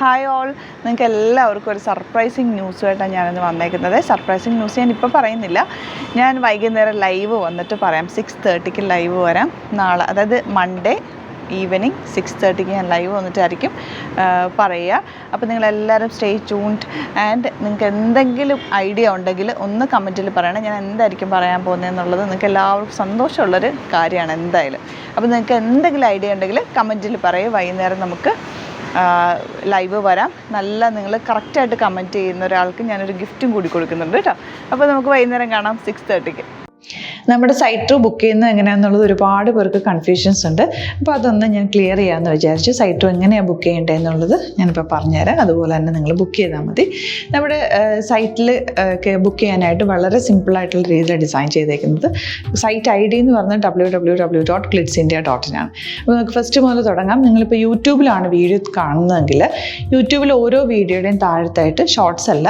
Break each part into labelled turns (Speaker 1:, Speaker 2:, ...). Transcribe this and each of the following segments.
Speaker 1: Hi all, നിങ്ങൾക്ക് എല്ലാവർക്കും ഒരു സർപ്രൈസിങ് ന്യൂസുമായിട്ടാണ് ഞാനിന്ന് വന്നേക്കുന്നത്. സർപ്രൈസിങ് ന്യൂസ് ഞാനിപ്പോൾ പറയുന്നില്ല, ഞാൻ വൈകുന്നേരം ലൈവ് വന്നിട്ട് പറയാം. 6:30 ലൈവ് വരാം നാളെ, അതായത് മൺഡേ ഈവനിങ് 6:30 ഞാൻ ലൈവ് വന്നിട്ടായിരിക്കും പറയുക. അപ്പോൾ നിങ്ങളെല്ലാവരും സ്റ്റേ ട്യൂൺഡ്. ആൻഡ് നിങ്ങൾക്ക് എന്തെങ്കിലും ഐഡിയ ഉണ്ടെങ്കിൽ ഒന്ന് കമൻറ്റിൽ പറയണം. ഞാൻ എന്തായിരിക്കും പറയാൻ പോകുന്നതെന്നുള്ളത് നിങ്ങൾക്ക് എല്ലാവർക്കും സന്തോഷമുള്ളൊരു കാര്യമാണ് എന്തായാലും. അപ്പോൾ നിങ്ങൾക്ക് എന്തെങ്കിലും ഐഡിയ ഉണ്ടെങ്കിൽ കമൻറ്റിൽ പറയുക. വൈകുന്നേരം നമുക്ക് ലൈവ് വരാം. നിങ്ങൾ കറക്റ്റായിട്ട് കമൻറ്റ് ചെയ്യുന്ന ഒരാൾക്ക് ഞാനൊരു ഗിഫ്റ്റും കൂടി കൊടുക്കുന്നുണ്ട് കേട്ടോ. അപ്പോൾ നമുക്ക് വൈകുന്നേരം കാണാം 6:30. നമ്മുടെ സൈറ്റ് ടൂർ ബുക്ക് ചെയ്യുന്നത് എങ്ങനെയാണെന്നുള്ളത് ഒരുപാട് പേർക്ക് കൺഫ്യൂഷൻസ് ഉണ്ട്. അപ്പോൾ അതൊന്ന് ഞാൻ ക്ലിയർ ചെയ്യാമെന്ന് വിചാരിച്ചു. സൈറ്റ് ടൂർ എങ്ങനെയാണ് ബുക്ക് ചെയ്യേണ്ടത് എന്നുള്ളത് ഞാനിപ്പോൾ പറഞ്ഞുതരാം. അതുപോലെ തന്നെ നിങ്ങൾ ബുക്ക് ചെയ്താൽ മതി. നമ്മുടെ സൈറ്റിൽ ബുക്ക് ചെയ്യാനായിട്ട് വളരെ സിമ്പിളായിട്ടുള്ള രീതിയിൽ ഡിസൈൻ ചെയ്തേക്കുന്നത്. സൈറ്റ് ID എന്ന് പറഞ്ഞാൽ www.glitzindia.in ആണ്. അപ്പോൾ നമുക്ക് ഫസ്റ്റ് മുതൽ തുടങ്ങാം. നിങ്ങളിപ്പോൾ യൂട്യൂബിലാണ് വീഡിയോ കാണുന്നതെങ്കിൽ യൂട്യൂബിൽ ഓരോ വീഡിയോയുടെയും താഴത്തായിട്ട് ഷോർട്സ് അല്ല,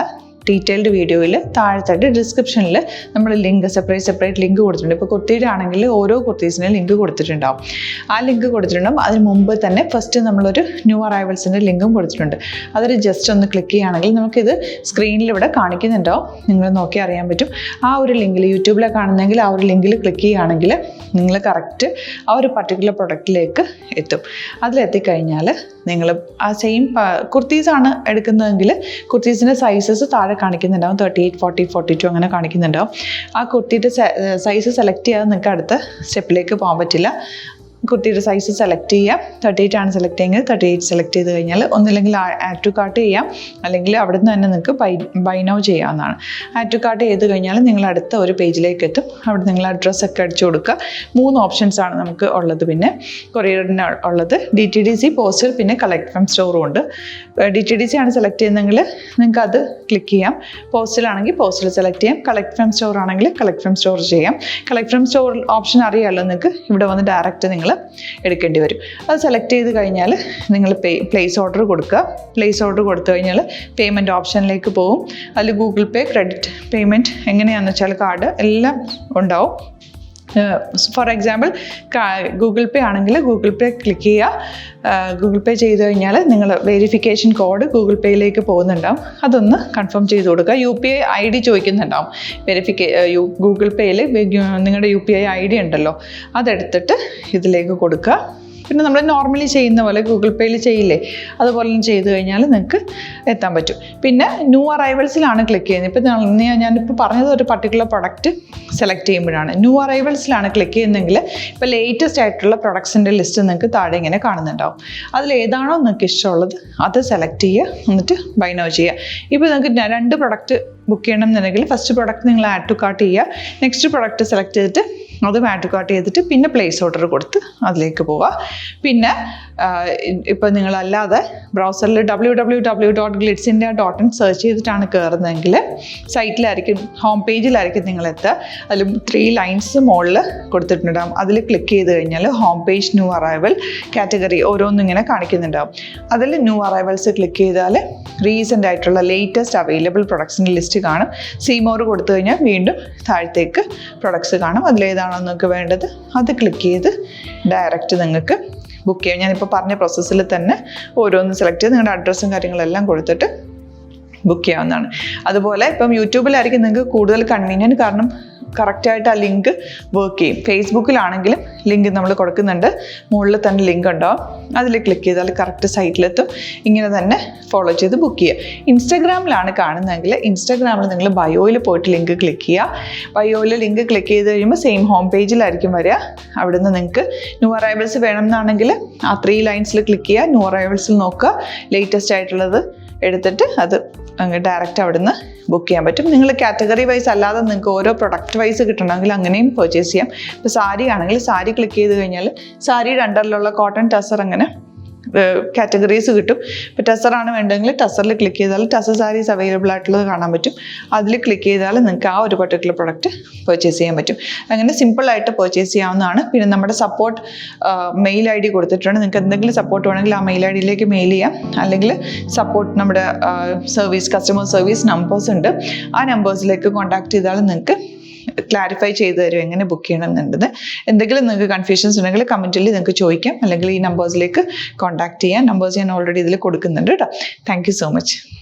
Speaker 1: ഡീറ്റെയിൽഡ് വീഡിയോയിൽ താഴത്തായിട്ട് ഡിസ്ക്രിപ്ഷനിൽ നമ്മൾ ലിങ്ക് സെപ്പറേറ്റ് ലിങ്ക് കൊടുത്തിട്ടുണ്ട്. ഇപ്പോൾ കുർത്തിയുടെ ആണെങ്കിൽ ഓരോ കുർത്തീസിനും ലിങ്ക് കൊടുത്തിട്ടുണ്ടാവും. ആ ലിങ്ക് കൊടുത്തിട്ടുണ്ടാവും. അതിന് മുമ്പ് തന്നെ ഫസ്റ്റ് നമ്മളൊരു ന്യൂ അറൈവൽസിൻ്റെ ലിങ്കും കൊടുത്തിട്ടുണ്ട്. അതിൽ ജസ്റ്റ് ഒന്ന് ക്ലിക്ക് ചെയ്യുകയാണെങ്കിൽ നമുക്കിത് സ്ക്രീനിൽ ഇവിടെ കാണിക്കുന്നുണ്ടാവും. നിങ്ങൾ നോക്കി അറിയാൻ പറ്റും. ആ ഒരു ലിങ്കിൽ യൂട്യൂബിലെ കാണുന്നെങ്കിൽ ആ ഒരു ലിങ്കിൽ ക്ലിക്ക് ചെയ്യുകയാണെങ്കിൽ നിങ്ങൾ കറക്റ്റ് ആ ഒരു പർട്ടിക്കുലർ പ്രൊഡക്റ്റിലേക്ക് എത്തും. അതിലെത്തിക്കഴിഞ്ഞാൽ നിങ്ങൾ ആ സെയിം കുർത്തീസാണ് എടുക്കുന്നതെങ്കിൽ കുർത്തീസിൻ്റെ സൈസസ് താഴെ കാണിക്കുന്നുണ്ടാവും. 38, 40, 42 അങ്ങനെ കാണിക്കുന്നുണ്ടാവും. ആ കുർത്തിയുടെ സൈസ് സെലക്ട് ചെയ്യാതെ നിങ്ങൾക്ക് അടുത്ത സ്റ്റെപ്പിലേക്ക് പോകാൻ പറ്റില്ല. കുർത്തിയുടെ സൈസ് സെലക്ട് ചെയ്യാം. 38 ആണ് സെലക്ട് ചെയ്യുന്നത്. 38 സെലക്ട് ചെയ്ത് കഴിഞ്ഞാൽ ഒന്നില്ലെങ്കിൽ ആഡ് ടു കാർട്ട് ചെയ്യാം, അല്ലെങ്കിൽ അവിടെ നിന്ന് തന്നെ നിങ്ങൾക്ക് ബൈ നൗ ചെയ്യാവുന്നതാണ്. ആഡ് ടു കാർട്ട് ചെയ്ത് കഴിഞ്ഞാൽ നിങ്ങൾ അടുത്ത ഒരു പേജിലേക്ക് എത്തും. അവിടെ നിങ്ങൾ അഡ്രസ്സൊക്കെ അടിച്ചു കൊടുക്കുക. 3 ഓപ്ഷൻസാണ് നമുക്ക് ഉള്ളത്. പിന്നെ കൊറിയറിന് ഉള്ളത് DTDC, പോസ്റ്റൽ, പിന്നെ കളക്ട് ഫ്രം സ്റ്റോറും ഉണ്ട്. DTDC ആണ് സെലക്ട് ചെയ്യുന്നതെങ്കിൽ നിങ്ങൾക്ക് അത് ക്ലിക്ക് ചെയ്യാം. പോസ്റ്റലാണെങ്കിൽ പോസ്റ്റൽ സെലക്ട് ചെയ്യാം. കളക്ട് ഫ്രം സ്റ്റോർ ആണെങ്കിൽ കളക്ട് ഫ്രം സ്റ്റോർ ചെയ്യാം. കളക്ട് ഫ്രം സ്റ്റോർ ഓപ്ഷൻ അറിയാമല്ലോ നിങ്ങൾക്ക്. ഇവിടെ വന്ന് ഡയറക്റ്റ് നിങ്ങൾ എടുക്കേണ്ടി വരും. അത് സെലക്ട് ചെയ്ത് കഴിഞ്ഞാൽ നിങ്ങൾ പ്ലേസ് ഓർഡർ കൊടുക്കുക. പ്ലേസ് ഓർഡർ കൊടുത്തു കഴിഞ്ഞാൽ പേയ്മെൻറ്റ് ഓപ്ഷനിലേക്ക് പോകും. അതിൽ ഗൂഗിൾ പേ, ക്രെഡിറ്റ് പേയ്മെൻറ്റ് എങ്ങനെയാണെന്ന് വെച്ചാൽ കാർഡ് എല്ലാം ഉണ്ടാവും. ഫോർ എക്സാമ്പിൾ ഗൂഗിൾ പേ ആണെങ്കിൽ ഗൂഗിൾ പേ ക്ലിക്ക് ചെയ്യുക. ഗൂഗിൾ പേ ചെയ്ത് കഴിഞ്ഞാൽ നിങ്ങൾ വെരിഫിക്കേഷൻ കോഡ് ഗൂഗിൾ പേയിലേക്ക് പോകുന്നുണ്ടാവും. അതൊന്ന് കൺഫേം ചെയ്ത് കൊടുക്കുക. UPI ID ചോദിക്കുന്നുണ്ടാവും. ഗൂഗിൾ പേയിൽ നിങ്ങളുടെ UPI ID ഉണ്ടല്ലോ, അതെടുത്തിട്ട് ഇതിലേക്ക് കൊടുക്കുക. പിന്നെ നമ്മൾ നോർമലി ചെയ്യുന്ന പോലെ ഗൂഗിൾ പേയിൽ ചെയ്യില്ലേ, അതുപോലെ ചെയ്ത് കഴിഞ്ഞാൽ നിങ്ങൾക്ക് എത്താൻ പറ്റും. പിന്നെ ന്യൂ അറൈവൽസിലാണ് ക്ലിക്ക് ചെയ്യുന്നത്. ഇപ്പം ഞാനിപ്പോൾ പറഞ്ഞത് ഒരു പർട്ടിക്കുലർ പ്രൊഡക്റ്റ് സെലക്ട് ചെയ്യുമ്പോഴാണ്. ന്യൂ അറൈവൽസിലാണ് ക്ലിക്ക് ചെയ്യുന്നതെങ്കിൽ ഇപ്പോൾ ലേറ്റസ്റ്റ് ആയിട്ടുള്ള പ്രൊഡക്ട്സിൻ്റെ ലിസ്റ്റ് നിങ്ങൾക്ക് താഴെ ഇങ്ങനെ കാണുന്നുണ്ടാവും. അതിലേതാണോ നിങ്ങൾക്ക് ഇഷ്ടമുള്ളത് അത് സെലക്ട് ചെയ്യുക, എന്നിട്ട് ബൈ നൗ ചെയ്യുക. ഇപ്പോൾ നിങ്ങൾക്ക് 2 പ്രൊഡക്റ്റ് ബുക്ക് ചെയ്യണം എന്നുണ്ടെങ്കിൽ ഫസ്റ്റ് പ്രൊഡക്റ്റ് നിങ്ങൾ ആഡ് ടു കാർട്ട് ചെയ്യുക. നെക്സ്റ്റ് പ്രൊഡക്റ്റ് സെലക്ട് ചെയ്തിട്ട് അതും ആഡ് ടു കാർട്ട് ചെയ്തിട്ട് പിന്നെ പ്ലേസ് ഓർഡർ കൊടുത്ത് അതിലേക്ക് പോവുക. പിന്നെ ഇപ്പോൾ നിങ്ങളല്ലാതെ ബ്രൗസറിൽ www.glitzindia.in സെർച്ച് ചെയ്തിട്ടാണ് കയറുന്നതെങ്കിൽ സൈറ്റിലായിരിക്കും, ഹോം പേജിലായിരിക്കും നിങ്ങളെത്തുക. അതിൽ 3 ലൈൻസ് മുകളിൽ കൊടുത്തിട്ടുണ്ടാകും. അതിൽ ക്ലിക്ക് ചെയ്ത് കഴിഞ്ഞാൽ home page, new arrival, category ഓരോന്നിങ്ങനെ കാണിക്കുന്നുണ്ടാകും. അതിൽ ന്യൂ അറൈവൽസ് ക്ലിക്ക് ചെയ്താൽ റീസെൻ്റ് ആയിട്ടുള്ള ലേറ്റസ്റ്റ് അവൈലബിൾ പ്രൊഡക്ട്സിൻ്റെ ലിസ്റ്റ് കാണും. സീമോർ കൊടുത്തു കഴിഞ്ഞാൽ വീണ്ടും താഴത്തേക്ക് പ്രൊഡക്ട്സ് കാണും. അതിലേതാണോ നിങ്ങൾക്ക് വേണ്ടത് അത് ക്ലിക്ക് ചെയ്ത് ഡയറക്റ്റ് നിങ്ങൾക്ക് ബുക്ക് ചെയ്യാം. ഞാനിപ്പോൾ പറഞ്ഞ പ്രോസസ്സിൽ തന്നെ ഓരോന്ന് സെലക്ട് ചെയ്ത് നിങ്ങളുടെ അഡ്രസ്സും കാര്യങ്ങളെല്ലാം കൊടുത്തിട്ട് ബുക്ക് ചെയ്യാവുന്നതാണ്. അതുപോലെ ഇപ്പം യൂട്യൂബിലായിരിക്കും നിങ്ങൾക്ക് കൂടുതൽ കൺവീനിയൻറ്റ്, കാരണം കറക്റ്റായിട്ട് ആ ലിങ്ക് വർക്ക് ചെയ്യും. ഫേസ്ബുക്കിലാണെങ്കിലും ലിങ്ക് നമ്മൾ കൊടുക്കുന്നുണ്ട്, മുകളിൽ തന്നെ ലിങ്ക് ഉണ്ടാവും. അതിൽ ക്ലിക്ക് ചെയ്താൽ കറക്റ്റ് സൈറ്റിലെത്തും. ഇങ്ങനെ തന്നെ ഫോളോ ചെയ്ത് ബുക്ക് ചെയ്യുക. ഇൻസ്റ്റാഗ്രാമിലാണ് കാണുന്നതെങ്കിൽ ഇൻസ്റ്റാഗ്രാമിൽ നിങ്ങൾ ബയോയിൽ പോയിട്ട് ലിങ്ക് ക്ലിക്ക് ചെയ്യുക. ബയോയിൽ ലിങ്ക് ക്ലിക്ക് ചെയ്ത് കഴിയുമ്പോൾ സെയിം ഹോം പേജിലായിരിക്കും വരിക. അവിടെ നിന്ന് നിങ്ങൾക്ക് ന്യൂ അറൈവൽസ് വേണമെന്നാണെങ്കിൽ ആ 3 ലൈൻസിൽ ക്ലിക്ക് ചെയ്യുക. ന്യൂ അറൈവൽസിൽ നോക്കുക, ലേറ്റസ്റ്റ് ആയിട്ടുള്ളത് എടുത്തിട്ട് അത് ഡയറക്റ്റ് അവിടെ നിന്ന് ബുക്ക് ചെയ്യാൻ പറ്റും. നിങ്ങൾ കാറ്റഗറി വൈസ് അല്ലാതെ നിങ്ങൾക്ക് ഓരോ പ്രൊഡക്റ്റ് വൈസ് കിട്ടണമെങ്കിൽ അങ്ങനെയും പർച്ചേസ് ചെയ്യാം. ഇപ്പോൾ സാരി ആണെങ്കിൽ സാരി ക്ലിക്ക് ചെയ്ത് കഴിഞ്ഞാൽ സാരിയുടെ അണ്ടറിലുള്ള കോട്ടൺ, ടസർ അങ്ങനെ കാറ്റഗറീസ് കിട്ടും. ഇപ്പോൾ ടസറാണ് വേണ്ടതെങ്കിൽ ടസറിൽ ക്ലിക്ക് ചെയ്താൽ ടസർ സാരീസ് അവൈലബിൾ ആയിട്ടുള്ളത് കാണാൻ പറ്റും. അതിൽ ക്ലിക്ക് ചെയ്താൽ നിങ്ങൾക്ക് ആ ഒരു പർട്ടിക്കുലർ പ്രൊഡക്റ്റ് പർച്ചേസ് ചെയ്യാൻ പറ്റും. അങ്ങനെ സിമ്പിളായിട്ട് പർച്ചേസ് ചെയ്യാവുന്നതാണ്. പിന്നെ നമ്മുടെ സപ്പോർട്ട് മെയിൽ ID കൊടുത്തിട്ടുണ്ട്. നിങ്ങൾക്ക് എന്തെങ്കിലും സപ്പോർട്ട് വേണമെങ്കിൽ ആ മെയിൽ IDയിലേക്ക് മെയിൽ ചെയ്യാം. അല്ലെങ്കിൽ സപ്പോർട്ട് നമ്മുടെ കസ്റ്റമർ സർവീസ് നമ്പേഴ്സ് ഉണ്ട്. ആ നമ്പേഴ്സിലേക്ക് കോൺടാക്ട് ചെയ്താൽ നിങ്ങൾക്ക് ക്ലാരിഫൈ ചെയ്തു തരും എങ്ങനെ ബുക്ക് ചെയ്യണമെന്നുള്ളത്. എന്തെങ്കിലും നിങ്ങൾക്ക് കൺഫ്യൂഷൻസ് ഉണ്ടെങ്കിൽ കമൻറ്റിൽ നിങ്ങൾക്ക് ചോദിക്കാം, അല്ലെങ്കിൽ ഈ നമ്പേഴ്സിലേക്ക് കോൺടാക്ട് ചെയ്യാം. നമ്പേഴ്സ് ഞാൻ ഓൾറെഡി ഇതിൽ കൊടുക്കുന്നുണ്ട് കേട്ടോ. Thank you so much.